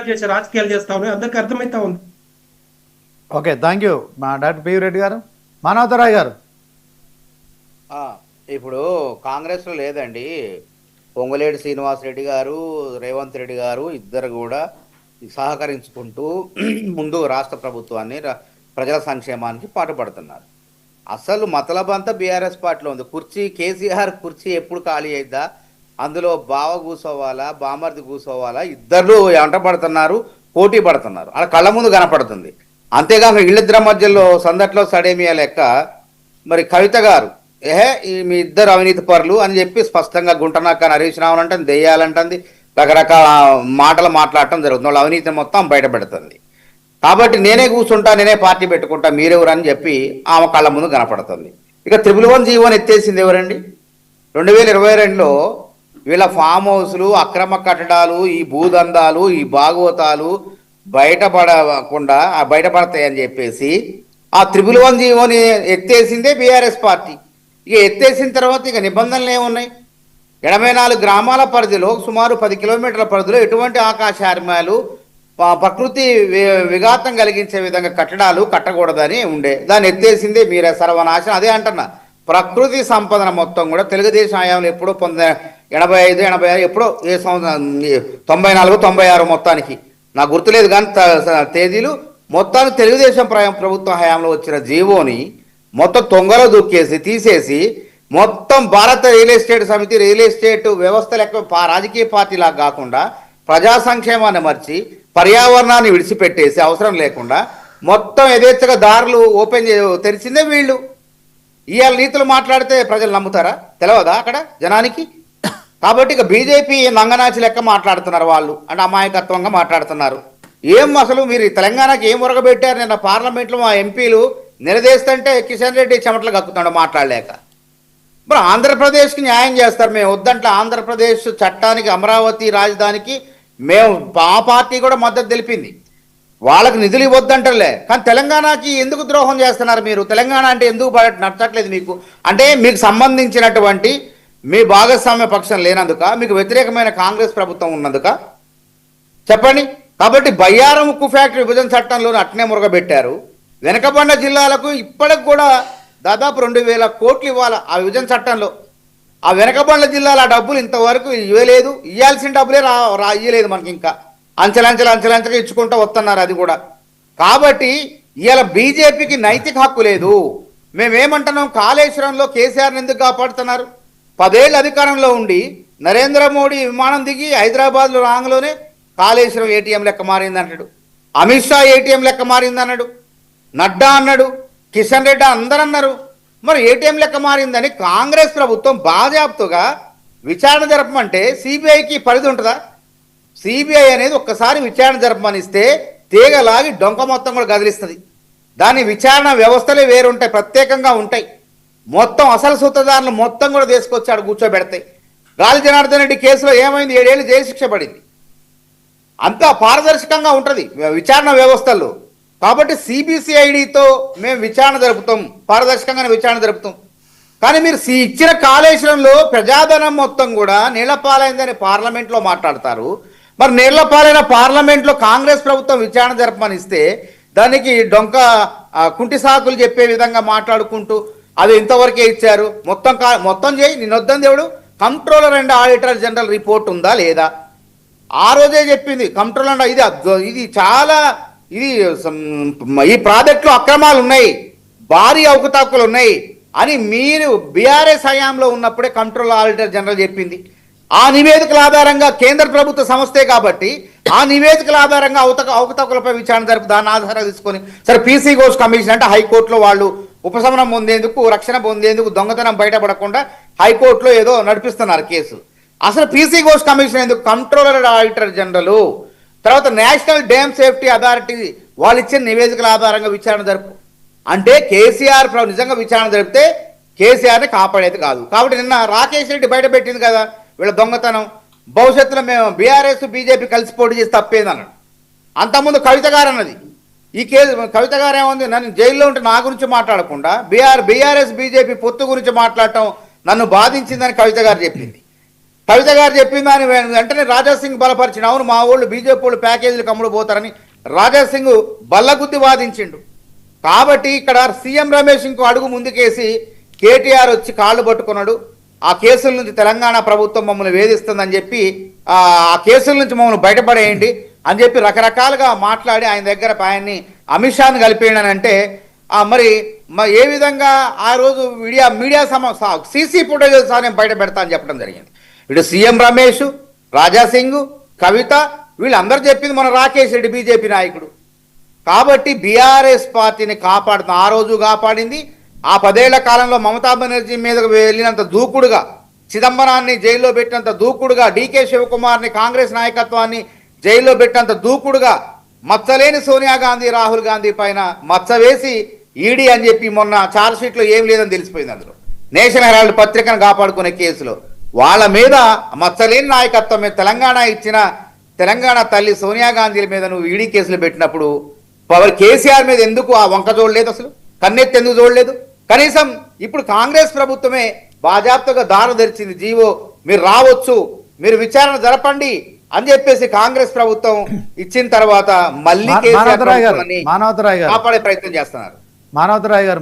దిగజారు చేసే రాజకీయాలు చేస్తా ఉన్నాయి, అందరికి అర్థమైతా ఉంది. ఓకే, థ్యాంక్ యూ మా డాక్టర్ పివి రెడ్డి గారు. మానవతరాయ్ గారు, ఇప్పుడు కాంగ్రెస్లో లేదండి, పొంగులేటి శ్రీనివాసరెడ్డి గారు, రేవంత్ రెడ్డి గారు ఇద్దరు కూడా సహకరించుకుంటూ ముందు రాష్ట్ర ప్రభుత్వాన్ని ప్రజల సంక్షేమానికి పాటుపడుతున్నారు. అసలు మతలబ్ అంతా బీఆర్ఎస్ పార్టీలో ఉంది. కేసీఆర్ కుర్చీ ఎప్పుడు ఖాళీ అయిద్దా, అందులో బావ కూసోవాలా బామర్ది కూసోవాలా, ఇద్దరు ఎంట పడుతున్నారు, పోటీ పడుతున్నారు, అలా కళ్ళ ముందు కనపడుతుంది. అంతేగాక ఇళ్ళిద్దరి మధ్యలో సందట్లో సడేమియా లెక్క మరి కవిత గారు మీ ఇద్దరు అవినీతి పరులు అని చెప్పి స్పష్టంగా గుంటనక్క హరీష్ రావు అంటుంది, దెయ్యాలంటుంది, రకరకాల మాటలు మాట్లాడటం జరుగుతుంది. వాళ్ళ అవినీతి మొత్తం బయటపెడుతుంది. కాబట్టి నేనే కూర్చుంటా, నేనే పార్టీ పెట్టుకుంటా, మీరెవరు అని చెప్పి ఆమె కళ్ళ ముందు కనపడుతుంది. ఇక 111 జీవోని ఎత్తేసింది ఎవరండి? 2022లో వీళ్ళ ఫామ్ హౌస్లు, అక్రమ కట్టడాలు, ఈ భూదందాలు, ఈ భాగవతాలు బయటపడతాయని చెప్పేసి ఆ 111 జీవోని ఎత్తేసిందే బీఆర్ఎస్ పార్టీ. ఇక ఎత్తేసిన తర్వాత ఇక నిబంధనలు ఏమున్నాయి? 84 గ్రామాల పరిధిలో సుమారు 10 కిలోమీటర్ల పరిధిలో ఎటువంటి ఆకాశార్మాలు, ప్రకృతి విఘాతం కలిగించే విధంగా కట్టడాలు కట్టకూడదని ఉండే, దాన్ని ఎత్తేసిందే మీరే సర్వనాశనం. అదే అంటున్నా, ప్రకృతి సంపదన మొత్తం కూడా తెలుగుదేశం హయాంలో ఎప్పుడో 85, 86 ఎప్పుడో ఏ సంవత్సరం 94, 96 మొత్తానికి నాకు గుర్తులేదు కానీ తేదీలు మొత్తానికి తెలుగుదేశం ప్రభుత్వం హయాంలో వచ్చిన జీవోని మొత్తం తొంగలో దూకేసి తీసేసి మొత్తం భారత రియల్ ఎస్టేట్ సమితి రియల్ ఎస్టేట్ వ్యవస్థ లెక్క రాజకీయ పార్టీలాగా కాకుండా ప్రజా సంక్షేమాన్ని మర్చి పర్యావరణాన్ని విడిచిపెట్టేసి అవసరం లేకుండా మొత్తం యథేచ్ఛగా దారులు తెరిచిందే వీళ్ళు. ఇవాళ నీతులు మాట్లాడితే ప్రజలు నమ్ముతారా? తెలియదా అక్కడ జనానికి? కాబట్టి ఇక బీజేపీ నంగనాచి లెక్క మాట్లాడుతున్నారు వాళ్ళు, అంటే అమాయకత్వంగా మాట్లాడుతున్నారు. ఏం అసలు మీరు తెలంగాణకి ఏం ఉరగబెట్టారు? నిన్న పార్లమెంట్లో మా ఎంపీలు నిలదీస్తుంటే కిషన్ రెడ్డి చెమటలు కక్కుతున్నాడు మాట్లాడలేక. మరి ఆంధ్రప్రదేశ్కి న్యాయం చేస్తారు, మేము వద్దంటే ఆంధ్రప్రదేశ్ చట్టానికి, అమరావతి రాజధానికి మేము ఆ పార్టీ కూడా మద్దతు తెలిపింది, వాళ్ళకి నిధులు ఇవ్వద్దంటలే. కానీ తెలంగాణకి ఎందుకు ద్రోహం చేస్తున్నారు మీరు? తెలంగాణ అంటే ఎందుకు నచ్చట్లేదు మీకు? అంటే మీకు సంబంధించినటువంటి మీ భాగస్వామ్య పక్షం లేనందుక, మీకు వ్యతిరేకమైన కాంగ్రెస్ ప్రభుత్వం ఉన్నందుక చెప్పండి. కాబట్టి బయ్యారం ఉక్కు ఫ్యాక్టరీ విభజన చట్టంలోనే అట్నే మురగబెట్టారు. వెనకబడిన జిల్లాలకు ఇప్పటికి కూడా దాదాపు 2000 కోట్లు ఇవ్వాలి ఆ విభజన చట్టంలో. ఆ వెనకబడిన జిల్లాల డబ్బులు ఇంతవరకు ఇవ్వలేదు, ఇవ్వాల్సిన డబ్బులే ఇవ్వలేదు మనకి. ఇంకా అంచెలంచెగా ఇచ్చుకుంటూ వస్తున్నారు అది కూడా. కాబట్టి ఇవాళ బీజేపీకి నైతిక హక్కు లేదు. మేమేమంటున్నాం, కాళేశ్వరంలో కేసీఆర్ని ఎందుకు కాపాడుతున్నారు? 10 ఏళ్ళు అధికారంలో ఉండి నరేంద్ర మోడీ విమానం దిగి హైదరాబాద్లో రాంగ్లోనే కాళేశ్వరం ఏటీఎం లెక్క మారింది అంటాడు, అమిత్ షా ఏటీఎం లెక్క మారింది అన్నాడు, నడ్డా అన్నాడు, కిషన్ రెడ్డి అందరూ అన్నారు. మరి ఏటీఎం లెక్క మారిందని కాంగ్రెస్ ప్రభుత్వం బాజాప్తుగా విచారణ జరపమంటే సిబిఐకి పరిధి ఉంటుందా? సిబిఐ అనేది ఒక్కసారి విచారణ జరపమనిస్తే తీగలాగి డొంక మొత్తం కూడా కదిలిస్తుంది. దాని విచారణ వ్యవస్థలే వేరుంటాయి, ప్రత్యేకంగా ఉంటాయి. మొత్తం అసలు సూత్రధారులు మొత్తం కూడా తీసుకొచ్చాడు కూర్చోబెడతాయి. గాలి జనార్దన్ రెడ్డి కేసులో ఏమైంది? 7 ఏళ్ళు జైలు శిక్ష పడింది. అంతా పారదర్శకంగా ఉంటుంది విచారణ వ్యవస్థల్లో. కాబట్టి సిబిసిఐడితో మేము విచారణ జరుపుతాం, పారదర్శకంగానే విచారణ జరుపుతాం. కానీ మీరు ఇచ్చిన కాళేశ్వరంలో ప్రజాధనం మొత్తం కూడా నీళ్లపాలైందని పార్లమెంట్లో మాట్లాడతారు. మరి నీళ్లపాలైన పార్లమెంట్లో కాంగ్రెస్ ప్రభుత్వం విచారణ జరపమనిస్తే దానికి డొంక కుంటి సాకులు చెప్పే విధంగా మాట్లాడుకుంటూ అది ఇంతవరకే ఇచ్చారు, మొత్తం చేయి, నిన్నొద్దని దేవుడు. Controller and auditor general report ఉందా లేదా? ఆ రోజే చెప్పింది కంట్రోలర్. ఇది చాలా ఈ ప్రాజెక్టులో అక్రమాలు ఉన్నాయి, భారీ అవకతవకలు ఉన్నాయి అని మీరు బీఆర్ఎస్ హయాంలో ఉన్నప్పుడే కంట్రోలర్ ఆడిటర్ జనరల్ చెప్పింది. ఆ నివేదికల ఆధారంగా కేంద్ర ప్రభుత్వ సంస్థే కాబట్టి ఆ నివేదికల ఆధారంగా అవకతవకలపై విచారణ జరిపి దాన్ని ఆధారంగా తీసుకొని సరే పీసీ ఘోష్ కమిషన్ అంటే హైకోర్టులో వాళ్ళు ఉపశమనం పొందేందుకు, రక్షణ పొందేందుకు, దొంగతనం బయటపడకుండా హైకోర్టులో ఏదో నడిపిస్తున్నారు కేసు. అసలు పీసీ ఘోష్ కమిషన్ ఎందుకు? కంట్రోలర్ ఆడిటర్ జనరల్, తర్వాత నేషనల్ డ్యామ్ సేఫ్టీ అథారిటీ వాళ్ళు ఇచ్చిన నివేదికల ఆధారంగా విచారణ జరుపు అంటే కేసీఆర్ నిజంగా విచారణ జరిపితే కేసీఆర్ని కాపాడేది కాదు. కాబట్టి నిన్న రాకేష్ రెడ్డి బయట పెట్టింది కదా వీళ్ళ దొంగతనం, భవిష్యత్తులో మేము బీఆర్ఎస్ బీజేపీ కలిసి పోటీ చేసి తప్పేది అన్నాడు. అంతకుముందు కవిత గారు అన్నది. ఈ కేసు కవిత గారు ఏముంది, నన్ను జైల్లో ఉంటే నా గురించి మాట్లాడకుండా బీఆర్ఎస్ బీజేపీ పొత్తు గురించి మాట్లాడటం నన్ను బాధించిందని కవిత గారు చెప్పింది. కవిత గారు చెప్పింది అని వెంటనే రాజాసింగ్ బలపరిచిన, అవును మా వాళ్ళు బీజేపీ వాళ్ళు ప్యాకేజీలకు అమ్ముడు పోతారని రాజాసింగ్ బల్లగుద్ది వాదించిండు. కాబట్టి ఇక్కడ సీఎం రమేష్ ఇంకో అడుగు ముందుకేసి కేటీఆర్ వచ్చి కాళ్ళు పట్టుకున్నాడు. ఆ కేసుల నుంచి తెలంగాణ ప్రభుత్వం మమ్మల్ని వేధిస్తుందని చెప్పి ఆ కేసుల నుంచి మమ్మల్ని బయటపడేయండి అని చెప్పి రకరకాలుగా మాట్లాడి ఆయన దగ్గర ఆయన్ని అమిత్ షాని కలిపేయడని అంటే మరి ఏ విధంగా ఆ రోజు మీడియా సీసీ ఫుటేజ్ నేను బయట పెడతా అని చెప్పడం జరిగింది. ఇటు సీఎం రమేష్, రాజాసింగ్, కవిత వీళ్ళందరూ చెప్పింది మన రాకేష్ రెడ్డి బీజేపీ నాయకుడు. కాబట్టి బీఆర్ఎస్ పార్టీని కాపాడుతున్న ఆ రోజు కాపాడింది. ఆ 10 ఏళ్ల కాలంలో మమతా బెనర్జీ మీదకు వెళ్ళినంత దూకుడుగా, చిదంబరాన్ని జైల్లో పెట్టినంత దూకుడుగా, డీకే శివకుమార్ని కాంగ్రెస్ నాయకత్వాన్ని జైల్లో పెట్టినంత దూకుడుగా మచ్చలేని సోనియా గాంధీ, రాహుల్ గాంధీ పైన మచ్చ వేసి ఈడీ అని చెప్పి మొన్న ఛార్జ్ షీట్లో ఏం లేదని తెలిసిపోయింది. అందులో నేషనల్ హెరాల్డ్ పత్రికను కాపాడుకునే కేసులో వాళ్ళ మీద మచ్చలేని నాయకత్వం మీద తెలంగాణ ఇచ్చిన తెలంగాణ తల్లి సోనియా గాంధీ మీద నువ్వు ఈడీ కేసులు పెట్టినప్పుడు కేసీఆర్ మీద ఎందుకు ఆ వంక చూడలేదు? అసలు కన్నెత్తి ఎందుకు చూడలేదు? కనీసం ఇప్పుడు కాంగ్రెస్ ప్రభుత్వమే బాజాప్తగా దారి తెరిచింది. జీవో మీరు రావచ్చు, మీరు విచారణ జరపండి అని చెప్పేసి కాంగ్రెస్ ప్రభుత్వం ఇచ్చిన తర్వాత మళ్ళీ కేసీఆర్ ప్రభుత్వాన్ని కాపాడే ప్రయత్నం చేస్తున్నారు. మానవతరాయ్ గారు